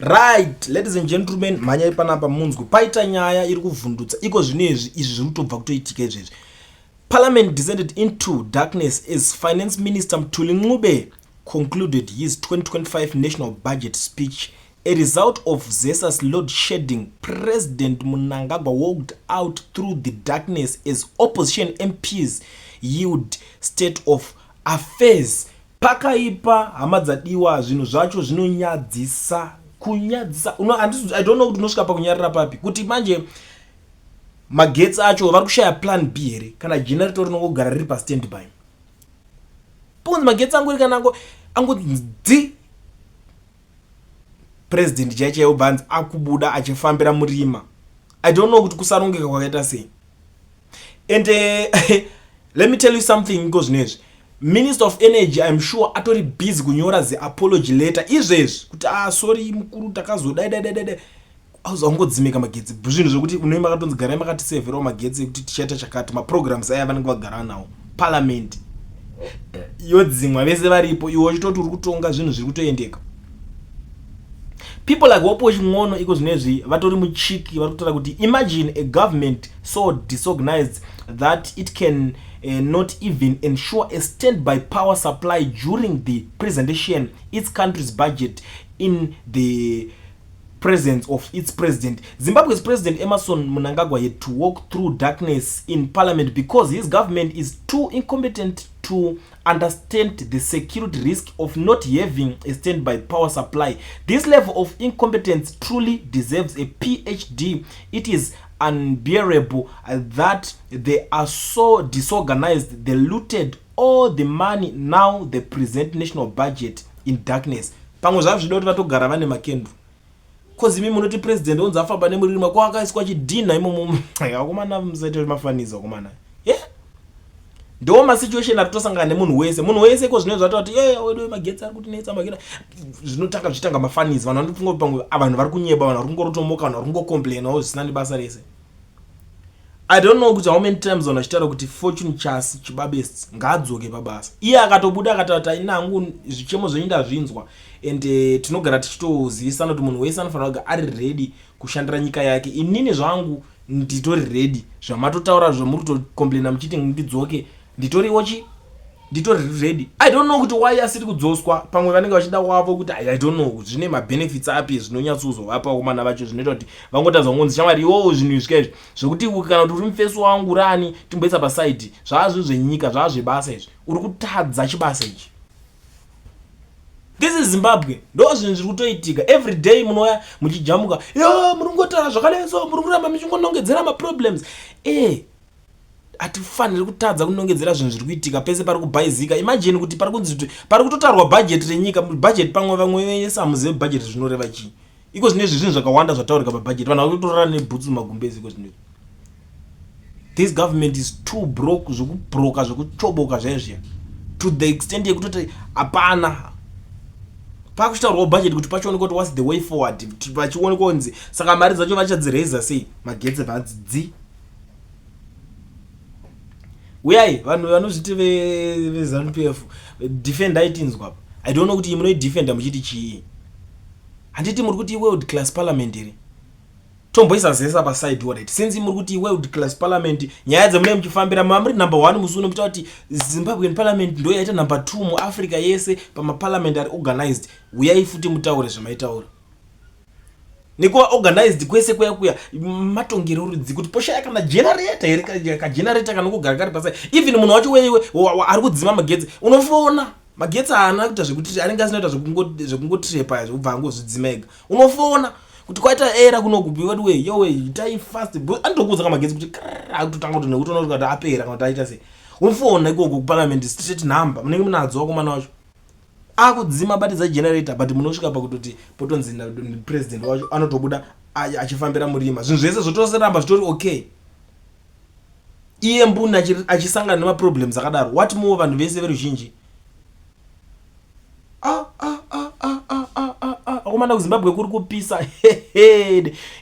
Right, ladies and gentlemen, manya panapa munzgu paita nyaya iri kuvhundutsa iko zvinezvi izvi zviri kutobva kutoitika izvezvi. Parliament descended into darkness as Finance Minister Mthuli Ncube concluded his 2025 national budget speech. A result of Zesa's load shedding, President Mnangagwa walked out through the darkness as opposition MPs yielded state of affairs. Pakaipa hamadzadiwa zvinhu zvacho zvinonyadzisa kunyadzisa. I don't know kuti unosvika pakunyarira papi kuti manje Magetsi acho vari kushaya plan B here kana generator rinongogara riri pa standby. Ponzi Magetsi angori kana angodzi president chaichayo banzi akubuda achifambira murima. I don't know kuti kusarongeka kwakaita sei. And let me tell you something because nezvi Minister of Energy, I'm sure atori busy kunyora the apology letter izvezvi kuti sorry mukuru takazodai auzodzimika Magetsi zvinhu zvokuti unoima katonzi garai makati severa Magetsi kuti tichaita chakati ma programs aya vanenge vagara nawo parliament yodzimwa vese varipo iwo chitoti uri kutonga zvinhu zviri kutoendeka. People like Wopo Chingono iko zvinezvi vatori muchiki vari kutaura kuti imagine a government so disorganized that it can not even ensure a standby power supply during the presentation its country's budget in the presence of its president. Zimbabwe's president Emerson Mnangagwa had to walk through darkness in parliament because his government is too incompetent to understand the security risk of not having a standby power supply. This level of incompetence truly deserves a PhD. It is unbearable that they are so disorganized. They looted all the money. Now they present national budget in darkness. Pamwe zvavo zvidoti vatogara vane makendo. Kozi mimi munoti president onza afamba nemurima kwa akaiswa chidina imomo. Akomana mzaito mafanizo akomana. Yeah. Ndo ma situation atosangana nemunhu wese ko zvinezvi vatoti wedo Magetsi ari kuti netsa magina zvinotaka zvitanga mafanizo vanhu vanofunga pamwe vanhu vari kunyeba vanhu vari kungorotomoka vanhu vari kungocomplainawo zvisina nebasa rese. I don't know kuti how many times vanachitaura kuti Fortune Chasi Chibabest ngaadzoke pabasa. Iye akatobuda akatata inangu zvichemo zvenyinda zvinzwa and tinogara tichitozivisana kuti munhu wese anofanira kuga ari ready kushandira nyika yake. Inini zvangu nditori ready zvamatotaura zvamuri kutocomplaina muchiti ndidzoke nditori ready. I don't know kuti why asiri kudzoswa pamwe vanenge vachida wavo kuti I don't know kuti zvine ma benefits api zvinonyatsozovapa kumana vacho zvinoita kuti vangotadza ngonzi shamwari zvinhu izvi zvokuti kana kuti uri mufeso wangu rani timboisa paside zvazvo zvenyika zvazvo zvebasa izvi uri kutadza chibasa ichi. This is Zimbabwe. Ndo zvinhu zviri kutoitika every day munoya muchijamuka muri kungotaura zvakaleso muri kuramba muchingonongedzera ma problems. Atifaniri kutadza kunongedzera zvinhu zviri kuitika pese pari kubhaizika. Imagine kuti pari kunzi pari kutotarwa budget renyika budget vamwe vese hamuzivi budget zvinoreva chii. Iko zvinezvi zvinhu zvakawanda zvataurika pabudget vanhu vari kutorara nebhutsu mumagumbezi iko zvinezvi. This government is too broke zvokubroka zvokuchoboka zvaizvia to the extent yekutoti hapana pakuchitaurwa budget kuti pachoonekwa kuti what's the way forward pachionekwa kunzi saka mari dzacho vachadziraisa sei Magetsi vadzidzi uyai vanhu vanozviti veZANU-PF defender itinzwa. I don't know kuti imwe defender muchiti chii. Handiti muri kuti world class parliament iri tomboisa zesa paside already since muri kuti world class parliament nyaya dzemune muchifambira mamuri number 1 musuno muta kuti Zimbabwean parliament ndo yaita number 2 mu Africa yese pama parliament ari organized. Uyai futi mutaure zvamaitaura nikuwa organized kwese kuya matongero rudzi kuti posha kana generator here ka generator kana kugara kari pasai even munhu wacho wewe ari kudzima Magetsi unofona Magetsi ana kuita zvekuti anenge asinoita zvekungotrepa zvobva angozvidzimega unofona kuti kwaita era kunogupi wadi we yowe itai fast andokudza ka Magetsi kuti akutotanga kuti nekutoona kuti apera kana taita sei unofona ikoko ku parliament street number munenge munadzo komana wacho akudzima bati za generator but munosvika pakutoti potonzi president wacho anotobuda achifambira murima zvinhu zvese zvotoseramba zvitori okay. Iye mbuni achisangana nema problems akadaro what more vanhu vese veruzhinji akomana kuZimbabwe kuri kupisa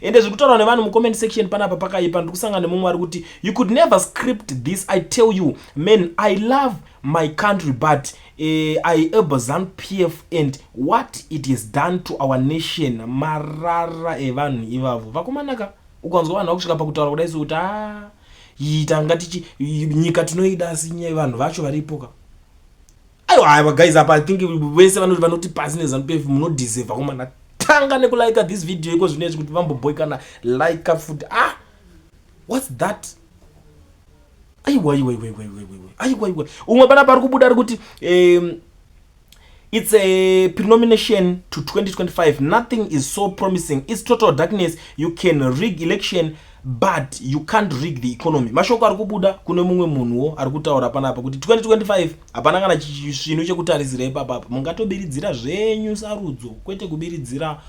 ende zvekutaura nevanhu mu comment section panapa pakaipa ndikusangana nemumwe ari kuti you could never script this. I tell you men I love my country but aiable ZANU-PF and what it has done to our nation. Marara evanhu ivavo vakomanaka ukanzwa vanhu vakusvika pakutaura kudai so kuti ita ngatichi nyika tinoida asi vanhu vacho varipoka. Aiwa guys apa I think vese vanoti pasi neZANU-PF munodeserve vakomana. Tanga nekulike this video iko zvinezvi kuti vamboboykana like futi. What's that? Aiwa umwe pana pari kubuda kuti it's a prenomination to 2025. Nothing is so promising. It's total darkness. You can rig election but you can't rig the economy. Mashoko ari kubuda kune mumwe munhuwo ari kutaura panapa kuti 2025 hapana kana chinhu chekutarisira ipapa. Mungatobiridzira zvenyu sarudzo kwete kubiridzira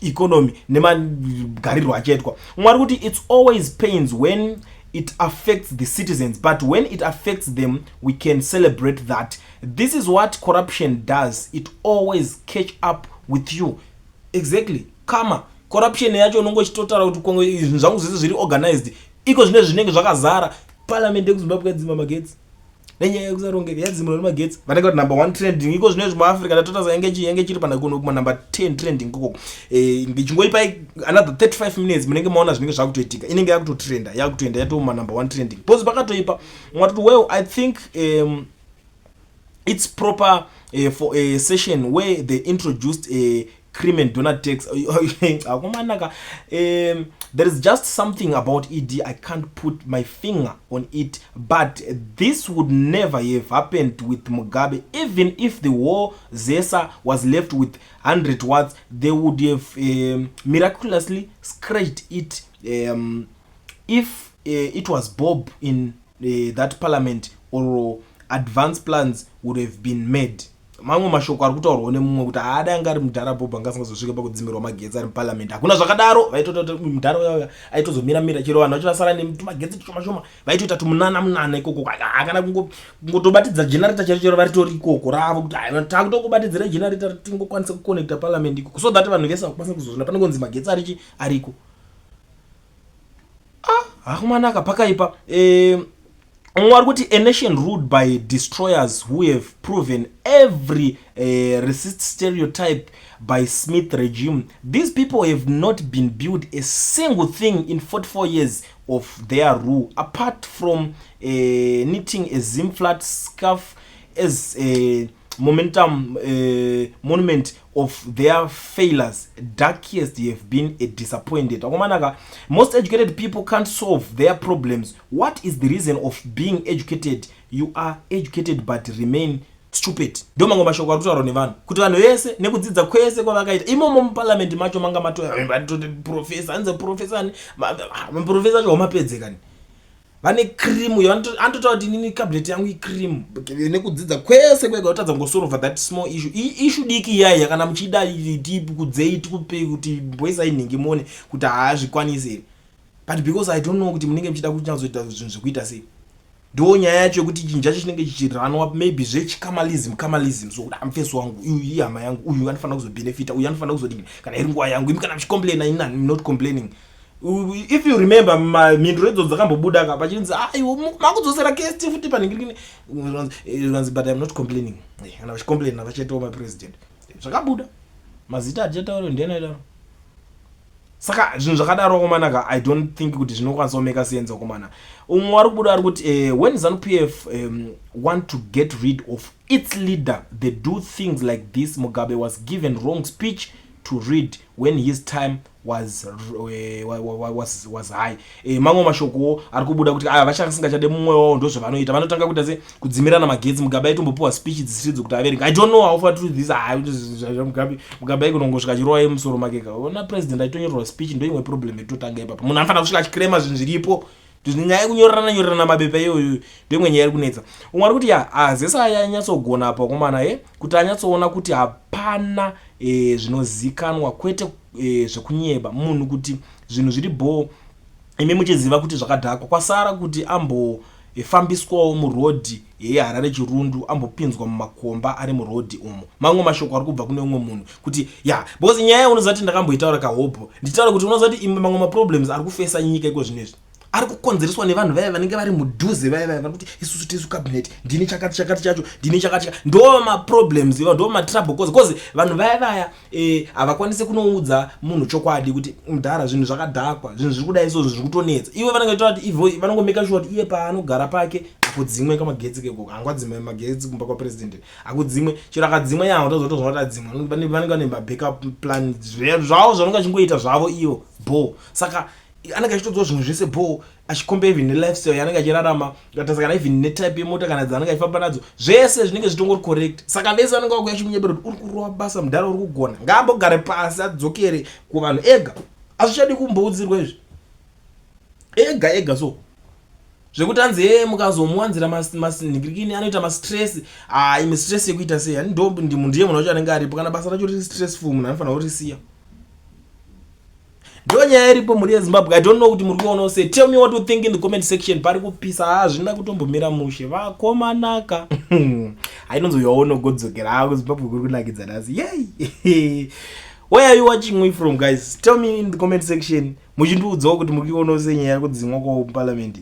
economy nemagariro achaitwa. Mwari kuti it's always pains when it affects the citizens, but when it affects them we can celebrate that. This is what corruption does. It always catch up with you. Exactly. Kama corruption yacho unongochitotara kuti Kongo zvangu zvese zviri organized iko zvine zvinenge zvakazara parliament yekuZimbabwe yadzima Magetsi nenyaya yekusarongeka yadzima Magetsi vanenge kuti number 1 trending iko zvine muAfrica tatotasa yange chiri pana kuno kuma number 10 trending koko ngichingoipa another 35 minutes munenge maona zvinenge zvakutoitika inenge yakutotrenda yakutoenda yatoma number 1 trending pose pakatoipa mwati well I think it's proper for a session where they introduced a cream and donut tax. There is just something about ED I can't put my finger on it, but this would never have happened with Mugabe. Even if the war Zesa was left with 100 words, they would have miraculously scratched it. If it was Bob in that parliament, or advanced plans would have been made. Mamwe mashoko ari kutaurwa nemumwe kuti aada ari mudhara Bob angasingazosvika pakudzimirwa Magetsi ari parliament. Hakuna zvakadaro vaitota mudhara uya aitozomira chero vanhu vachirasara neMagetsi shoma vaitoita tumunana ikoko kana kungotobatidza generator chero varitori ikoko ravo kuti takutokubatidzira generator tingokwanisa kuconnecta parliament ikoko so that vanhu vese vakwanisa kuzozvina panongonzi Magetsi ariko. Hakumanaka pakaipa. A nation ruled by destroyers who have proven every racist stereotype by Smith regime. These people have not been built a single thing in 44 years of their rule, apart from knitting a Zimflat scarf as a monument of their failures. Darkest have been a disappointed. Most educated people can't solve their problems. What is the reason of being educated? You are educated but remain stupid. Ndio mango mashoko ari kutaura nevanhu kuti vanhu vese nekudzidza kwese kwavakaita imomo muparliament macho manga matoya professor anze professor ani professor acho wamapedzekani vane cream yo antotaura kuti nini cabinet yangu icream nekudzidza kwese kwega utadza ngosolve that small issue diki yaya kana muchida tipi kudzei tikupe kuti voice iningi mone kuti haazvikwanisi but because I don't know kuti munenge muchida kunyatsoita zvinhu zvekuita sei ndo nyaya yacho kuti chinjacho chinenge chichiranwa maybe kamalism so kuti amfeso wangu uyu hama yangu uyu anofanira kuzobenefita uyu anofanira kuzodini kana iri nguva yangu imi kana mchicomplaina inani not complaining. If you remember mindro edzo dzakambobuda ka pachinzi makudzosera case futi paningirikini but I'm not complaining kana vachicomplaina vachaitawo mapresident zvakabuda mazita achataura ndianaita saka zvinhu zvakadaro komanaka I don't think kuti zvinokwanisa kumeka sense komana umwe ari kubuda ari kuti when ZANU-PF want to get rid of its leader they do things like this. Mugabe was given wrong speech to read when his time was high. Mamwe mashoko ari kubuda kuti vachasingachade mumwe wao ndo zvavanoita vanotanga kuita se kudzimirana Magetsi. Mugabe aitombopuwa speech dzisiridzo kuti averenge. I don't know how far true this Mugabe aikonongosvika chirowa yemusoro makeka ona president aitonyorerwa speech ndo imwe problem yetotanga ipapo munhu anofanira kusvika achikirema zvinhu zviripo nyaya yekunyorerana mabepa iyoyo ndoimwe nyaya iri kunetsa. Umwe ari kuti Zesa anyatsogona apa komana kuti anyatsoona kuti hapana zvinozikanwa kwete zvekunyeba munhu kuti zvinhu zviri bo imi muchiziva kuti zvakadhakwa kwasara kuti ambofambiswawo murodhi yeHarare Chirundu ambopinzwa mumakomba ari murodhi umo. Mamwe mashoko ari kubva kune umwe munhu kuti because nyaya unozati ndakamboitaura kahopo nditaura kuti unozati mamwe maproblems ari kufesa nyika iko zvinezvi ari kukonzereswa nevanhu vaya vanenge vari mudhuze vaya vanokuti isusu tisu cabinet ndini chakati chacho ndini chakati ndo maproblems ivo ndo matrouble cause vanhu vaya havakwanisi kunoudza munhu chokwadi kuti mudhara zvinhu zvakadhakwa zvinhu zviri kudai izvozvo zviri kutonetsa ivo vanenge vaita kuti ivo vanongomeka sure kuti iye paanogara pake akudzimwe kamagetsi kekoko angwadzimwe magetsi kumba kwapresident akudzimwe chero akadzimwe yawo tozotozwa kuti adzimwe vanenge vane mabackup plan zvavo zvanonga chingoita zvavo ivo bo saka anenge achitodzwa zvinhu zvese bo achikomba even nelifestyle yanenge achirarama katasa kana even netype yemota kana dzanenge achifamba nadzo zvese zvinenge zvitongori correct saka vese vanenge vakuya chimunyebero kuti uri kurova basa mudhara uri kugona ngaambogare pasi adzokere kuvanhu ega azvichadi kumboudzirwa izvi ega so zvekuti anzi mukazomuwanzira masinhikirikini anoita mastress imi stress yekuita sei ani ndombi ndiye munhu wacho anenge aripo kana basa racho riri stressful munhu anofanira kurisiya ndo nyaya iripo muri yeZimbabwe. I don't know kuti muri kuona sei. Tell me what you think in the comment section. Pari kupisa hazvina kutombomira mushe vakomanaka ainonzoyaona godzokera kuZimbabwe kuri kunakidza nhasi yay where are you watching me from guys? Tell me in the comment section muchindiudzawo kuti muri kuona sei nyaya yekudzimwa kwaparliament.